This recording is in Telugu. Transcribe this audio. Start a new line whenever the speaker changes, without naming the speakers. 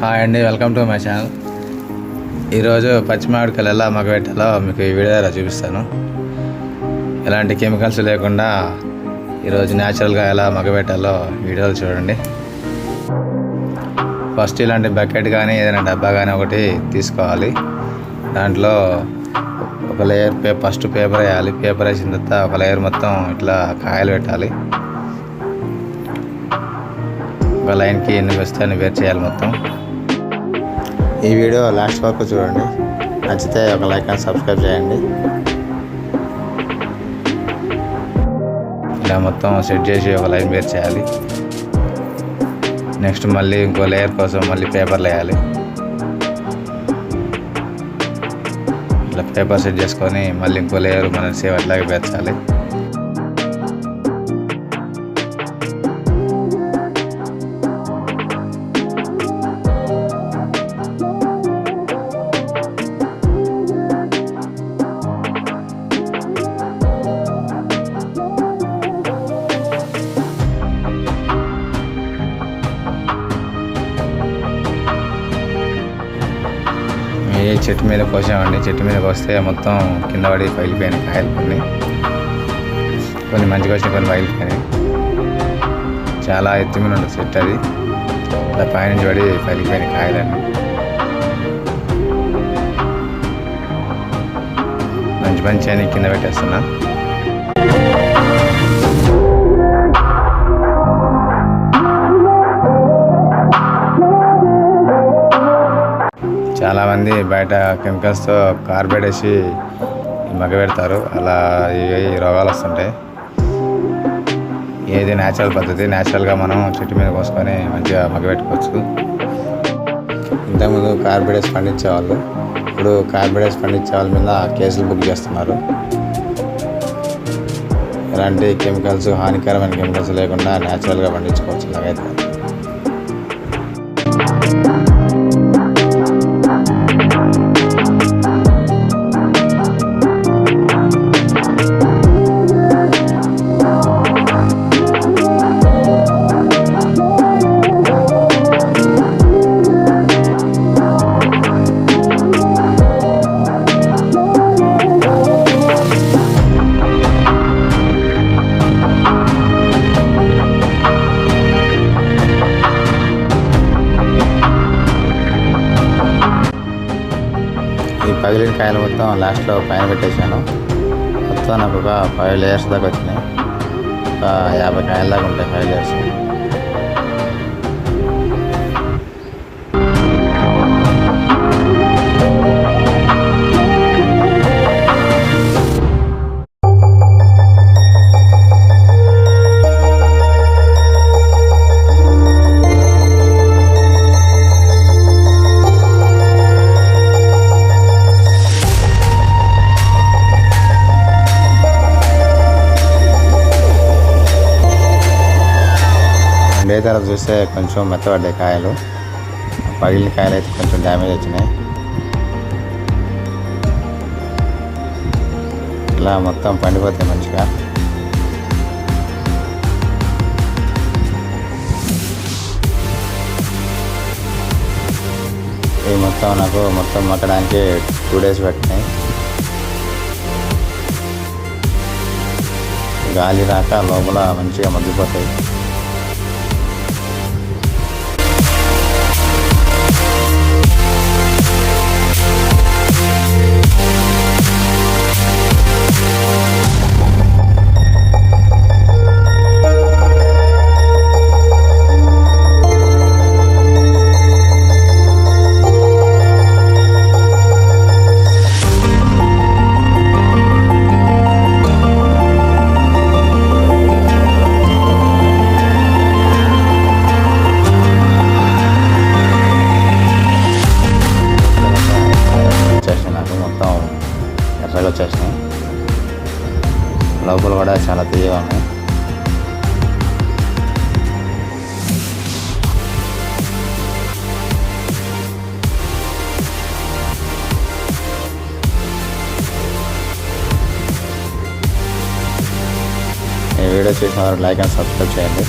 హాయ్ అండి, వెల్కమ్ టు మై ఛానల్. ఈరోజు పచ్చి మామిడికాయలు ఎలా మగబెట్టాలో మీకు ఈ వీడియోలో చూపిస్తాను. ఎలాంటి కెమికల్స్ లేకుండా ఈరోజు న్యాచురల్గా ఎలా మగబెట్టాలో వీడియోలు చూడండి. ఫస్ట్ ఇలాంటి బకెట్ కానీ ఏదైనా డబ్బా కానీ ఒకటి తీసుకోవాలి. దాంట్లో ఒక లేయర్ ఫస్ట్ పేపర్ వేయాలి. పేపర్ వేసిన తర్వాత ఒక లేయర్ మొత్తం ఇట్లా కాయలు పెట్టాలి. ఒక లైన్కి ఎన్ని వస్తే అన్ని వేరు చేయాలి మొత్తం. ఈ వీడియో లాస్ట్ వరకు చూడండి. నచ్చితే ఒక లైక్ అండ్ సబ్స్క్రైబ్ చేయండి. ఇలా మొత్తం సెట్ చేసి ఒక లైన్ వేరు చేయాలి. నెక్స్ట్ మళ్ళీ ఇంకో లేయర్ కోసం మళ్ళీ పేపర్లు వేయాలి. ఇలా పేపర్ సెట్ చేసుకొని మళ్ళీ ఇంకో లేయర్ మనం సేవ్ అట్లాగే పేర్చాలి. చెట్టు మీద కోసామండి. చెట్టు మీదకి వస్తే మొత్తం కింద పడి పగిలిపోయినాయి కాయలు. కొన్ని మంచిగా వచ్చినాయి, కొన్ని పగిలిపోయినాయి. చాలా ఎత్తు మీద ఉంటుంది చెట్టు. అది అలా పైనుంచి పడి పగిలిపోయినాయి కాయలన్నీ. మంచి అని కింద పెట్టేస్తున్నా. చాలామంది బయట కెమికల్స్తో కార్బైడ్ వేసి మగబెడతారు. అలా ఈ రోగాలు వస్తుంటాయి. ఏది న్యాచురల్ పద్ధతి, న్యాచురల్గా మనం చెట్టు మీద కోసుకొని మంచిగా మగబెట్టుకోవచ్చు. ఇంతకుముందు కార్బైడ్ వేసి పండించేవాళ్ళు, ఇప్పుడు కార్బైడ్ వేసి పండించే వాళ్ళ మీద కేసులు బుక్ చేస్తున్నారు. ఎలాంటి కెమికల్స్, హానికరమైన కెమికల్స్ లేకుండా న్యాచురల్గా పండించుకోవచ్చు. ఇలాగైతే పగిలిన కాయలు మొత్తం లాస్ట్లో పైన పెట్టేశాను. మొత్తం నాకు ఒక 5 లేయర్స్ దాకా వచ్చినాయి. ఒక 50 కాయల దాకా ఉంటాయి 5 లేయర్స్. డే తర్వాత చూస్తే కొంచెం మెత్తబడ్డాయి కాయలు. పగిలిన కాయలు అయితే కొంచెం డ్యామేజ్ వచ్చినాయి. ఇలా మొత్తం పండిపోతాయి మంచిగా. ఇవి మొత్తం నాకు మక్కడానికి 2 days పట్టినాయి. గాలి రాక లోపల మంచిగా మగ్గిపోతాయి. ఎర్రగా వచ్చేసినాయి. లోపల కూడా చాలా తీయగా ఉన్నాయి. ఈ వీడియో చూసిన వారు లైక్ అండ్ సబ్స్క్రైబ్ చేయండి.